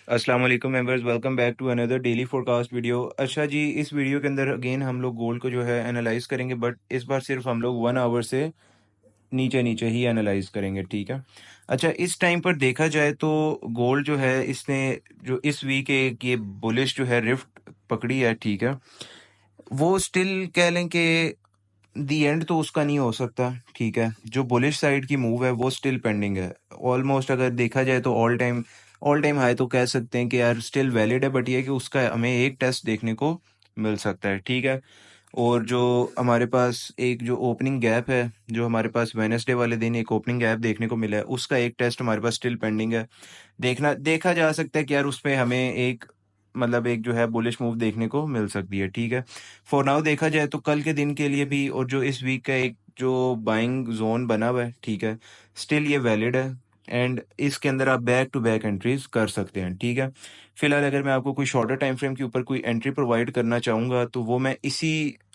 अस्सलाम वालेकुम members, welcome back to another daily forecast video. अच्छा जी, इस वीडियो के अंदर अगेन हम लोग गोल्ड को जो है एनालाइज करेंगे, बट इस बार सिर्फ हम लोग 1 आवर से नीचे नीचे ही एनालाइज करेंगे, ठीक है। अच्छा, इस टाइम पर देखा जाए तो गोल्ड जो है इसने जो इस वीक एक ये बुलिश जो है रिफ्ट पकड़ी है, ठीक है। वो स्टिल कह लें कि दी एंड तो उसका नहीं हो सकता, ठीक है। जो बुलिश साइड की मूव है वो स्टिल पेंडिंग है। ऑलमोस्ट अगर देखा जाए तो ऑल टाइम हाई तो कह सकते हैं कि यार स्टिल वैलिड है, बट ये है कि उसका हमें एक टेस्ट देखने को मिल सकता है, ठीक है। और जो हमारे पास एक जो ओपनिंग गैप है, जो हमारे पास वेनेसडे वाले दिन एक ओपनिंग गैप देखने को मिला है, उसका एक टेस्ट हमारे पास स्टिल पेंडिंग है। देखा जा सकता है कि यार उस पे हमें एक मतलब एक जो है बुलिश मूव देखने को मिल सकती है, ठीक है। फॉर नाउ देखा जाए तो कल के दिन के लिए भी और जो इस वीक का एक जो बाइंग जोन बना हुआ है, ठीक है, स्टिल ये वैलिड है। एंड इसके अंदर आप बैक टू बैक एंट्रीज कर सकते हैं, ठीक है। फिलहाल अगर मैं आपको कोई शॉर्टर टाइम फ्रेम के ऊपर कोई एंट्री प्रोवाइड करना चाहूँगा तो वो मैं इसी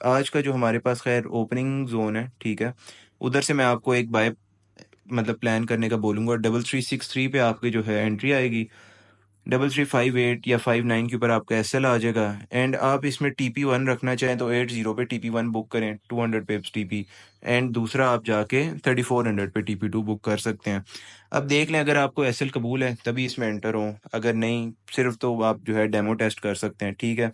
आज का जो हमारे पास खैर ओपनिंग जोन है, ठीक है, उधर से मैं आपको एक बाय मतलब प्लान करने का बोलूँगा। 3363 पे आपकी जो है एंट्री आएगी, 3358 या 59 के ऊपर आपका एसएल आ जाएगा। एंड आप इसमें TP1 रखना चाहें तो 80 पे TP1 बुक करें, 200 पिप्स TP। एंड दूसरा आप जाके 3400 पे TP2 बुक कर सकते हैं। अब देख लें, अगर आपको एसएल कबूल है तभी इसमें एंटर हो, अगर नहीं सिर्फ तो आप जो है डेमो टेस्ट कर सकते हैं, ठीक है।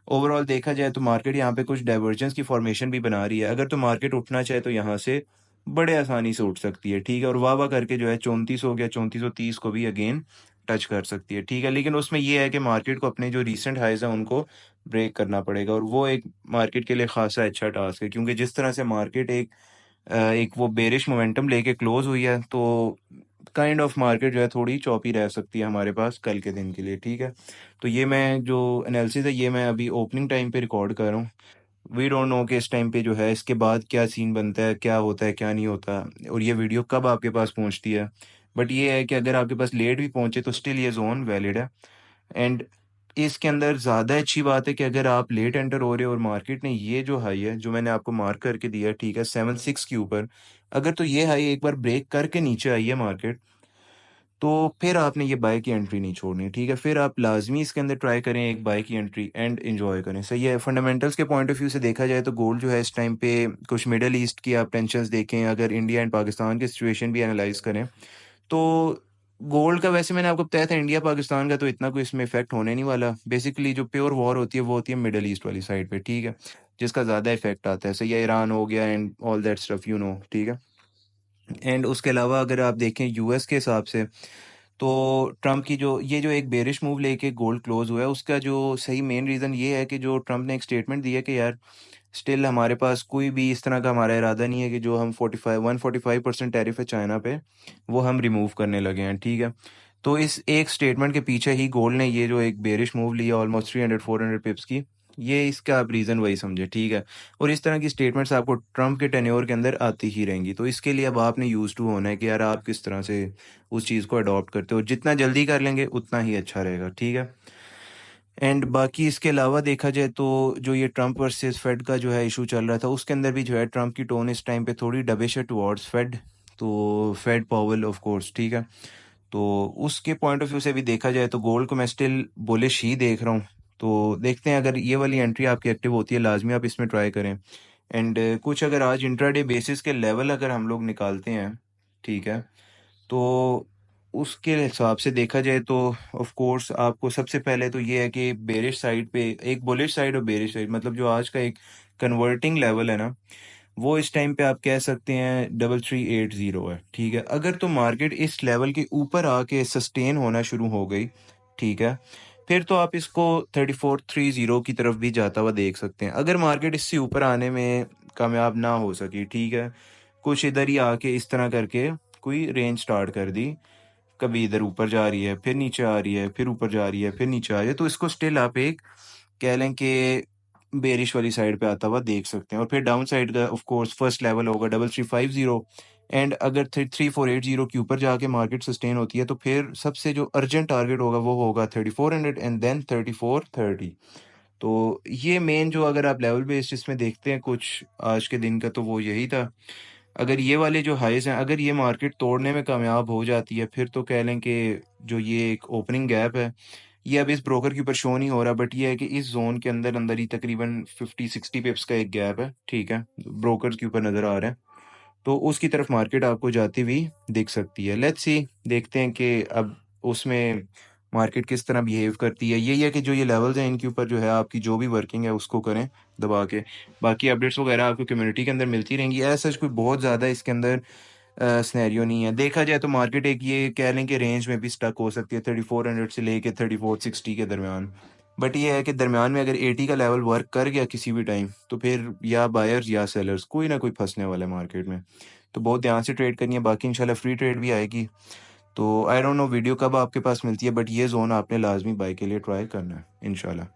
ओवरऑल देखा जाए तो मार्केट यहाँ पे कुछ डाइवर्जेंस की फॉर्मेशन भी बना रही है। अगर तो मार्केट उठना चाहे तो यहाँ से बड़े आसानी से उठ सकती है, ठीक है। और वाह वाह करके जो है 3400 हो गया, 3430 को भी अगेन टच कर सकती है, ठीक है। लेकिन उसमें ये है कि मार्केट को अपने जो रीसेंट हाइज हैं उनको ब्रेक करना पड़ेगा, और वो एक मार्केट के लिए खासा अच्छा टास्क है, क्योंकि जिस तरह से मार्केट एक वो बेरिश मोमेंटम लेके क्लोज हुई है, तो काइंड ऑफ मार्केट जो है थोड़ी चौपी रह सकती है हमारे पास कल के दिन के लिए, ठीक है। तो ये मैं जो एनालिसिस है ये मैं अभी ओपनिंग टाइम पे रिकॉर्ड कर रहा हूँ। वी डोंट नो कि इस टाइम पे जो है इसके बाद क्या सीन बनता है, क्या होता है, क्या नहीं होता, और ये वीडियो कब आपके पास पहुंचती है। बट ये है कि अगर आपके पास लेट भी पहुंचे तो स्टिल ये जोन वैलिड है। एंड इसके अंदर ज़्यादा अच्छी बात है कि अगर आप लेट एंटर हो रहे हो और मार्केट ने ये जो हाई है जो मैंने आपको मार्क करके दिया है, ठीक है, 76 के ऊपर, अगर तो ये हाई एक बार ब्रेक करके नीचे आई है मार्केट, तो फिर आपने ये बाय की एंट्री नहीं छोड़नी, ठीक है। फिर आप लाजमी इसके अंदर ट्राई करें एक बाय की एंट्री एंड एंजॉय करें, सही है। फंडामेंटल्स के पॉइंट ऑफ व्यू से देखा जाए तो गोल्ड जो है इस टाइम पे कुछ मिडल ईस्ट की आप टेंशंस देखें, अगर इंडिया एंड पाकिस्तान की सिचुएशन भी एनालाइज करें तो गोल्ड का वैसे मैंने आपको बताया था इंडिया पाकिस्तान का तो इतना कोई इसमें इफेक्ट होने नहीं वाला। बेसिकली जो प्योर वॉर होती है वो होती है मिडल ईस्ट वाली साइड पे, ठीक है, जिसका ज़्यादा इफेक्ट आता है, सही है। ईरान हो गया and all that stuff, you know, ठीक है। एंड उसके अलावा अगर आप देखें यूएस के हिसाब से, तो ट्रम्प की जो ये जो एक बेरिश मूव लेके गोल्ड क्लोज हुआ है, उसका जो सही मेन रीज़न ये है कि जो ट्रम्प ने एक स्टेटमेंट दिया कि यार स्टिल हमारे पास कोई भी इस तरह का हमारा इरादा नहीं है कि जो हम 145% टैरिफ है चाइना पे वो हम रिमूव करने लगे हैं, ठीक है। तो इस एक स्टेटमेंट के पीछे ही गोल्ड ने ये जो एक बेरिश मूव लिया ऑलमोस्ट 300-400 पिप्स की, ये इसका आप रीज़न वही समझे, ठीक है। और इस तरह की स्टेटमेंट्स आपको ट्रम्प के टेन्योर के अंदर आती ही रहेंगी, तो इसके लिए अब आपने यूज टू होना है कि यार आप किस तरह से उस चीज़ को अडॉप्ट करते हो। जितना जल्दी कर लेंगे उतना ही अच्छा रहेगा, ठीक है। एंड बाकी इसके अलावा देखा जाए तो जो ये ट्रम्प वर्सेस फेड का जो है इशू चल रहा था, उसके अंदर भी जो है ट्रम्प की टोन इस टाइम पे थोड़ी डबिश है टुवर्ड्स फेड, तो फेड पावेल ऑफ कोर्स, ठीक है। तो उसके पॉइंट ऑफ व्यू से भी देखा जाए तो गोल्ड को मैं स्टिल बुलिश ही देख रहा हूँ। तो देखते हैं, अगर ये वाली एंट्री आपकी एक्टिव होती है लाजमी आप इसमें ट्राई करें। एंड कुछ अगर आज इंट्राडे बेसिस के लेवल अगर हम लोग निकालते हैं, ठीक है, तो उसके हिसाब से देखा जाए तो ऑफ कोर्स आपको सबसे पहले तो ये है कि बेरिश साइड पे एक बुलिश साइड और बेरिश साइड, मतलब जो आज का एक कन्वर्टिंग लेवल है ना, वो इस टाइम पे आप कह सकते हैं 3380 है, ठीक है। अगर तो मार्केट इस लेवल के ऊपर आके सस्टेन होना शुरू हो गई, ठीक है, फिर तो आप इसको 3430 की तरफ भी जाता हुआ देख सकते हैं। अगर मार्केट इससे ऊपर आने में कामयाब ना हो सकी, ठीक है, कुछ इधर ही आके इस तरह करके कोई रेंज स्टार्ट कर दी, कभी इधर ऊपर जा रही है, फिर नीचे आ रही है, फिर ऊपर जा रही है, फिर नीचे आ रही है, तो इसको स्टिल आप एक कह लें कि बेरिश वाली साइड पे आता हुआ देख सकते हैं। और फिर डाउन साइड का ऑफ कोर्स फर्स्ट लेवल होगा 3350। एंड अगर 3480 के ऊपर जाके मार्केट सस्टेन होती है तो फिर सबसे जो अर्जेंट टारगेट होगा वो होगा 3400 एंड देन 3430। तो ये मेन जो अगर आप लेवल बेस्ड इसमें देखते हैं कुछ आज के दिन का, तो वो यही था। अगर ये वाले जो हाईज़ हैं, अगर ये मार्केट तोड़ने में कामयाब हो जाती है, फिर तो कह लें कि जो ये एक ओपनिंग गैप है, ये अब इस ब्रोकर के ऊपर शो नहीं हो रहा, बट ये है कि इस ज़ोन के अंदर-अंदर ही तकरीबन 50-60 पिप्स का एक गैप है, ठीक है? ब्रोकर्स के ऊपर नज़र आ रहा है। तो उसकी तरफ मार्केट आपको जाती हुई दिख सकती है। लेट्स सी, देखते हैं कि अब उसमें मार्केट किस तरह बिहेव करती है। यही है कि जो ये लेवल्स हैं, इनके ऊपर जो है आपकी जो भी वर्किंग है उसको करें दबा के। बाकी अपडेट्स वगैरह आपको कम्युनिटी के अंदर मिलती रहेंगी। एज़ सच कोई बहुत ज़्यादा इसके अंदर सिनेरियो नहीं है। देखा जाए तो मार्केट एक ये कह लें कि रेंज में भी स्टक हो सकती है 3400 से लेके 3460 के दरमियान। बट ये है कि दरमियान में अगर 80 का लेवल वर्क कर गया किसी भी टाइम, तो फिर या बायर्स या सेलर्स कोई ना कोई फँसने वाला है मार्केट में। तो बहुत ध्यान से ट्रेड करनी है, बाकी इंशाल्लाह फ्री ट्रेड भी आएगी। तो आई डोंट नो वीडियो कब आपके पास मिलती है, बट ये ज़ोन आपने लाज़मी बाय के लिए ट्राई करना है इंशाल्लाह।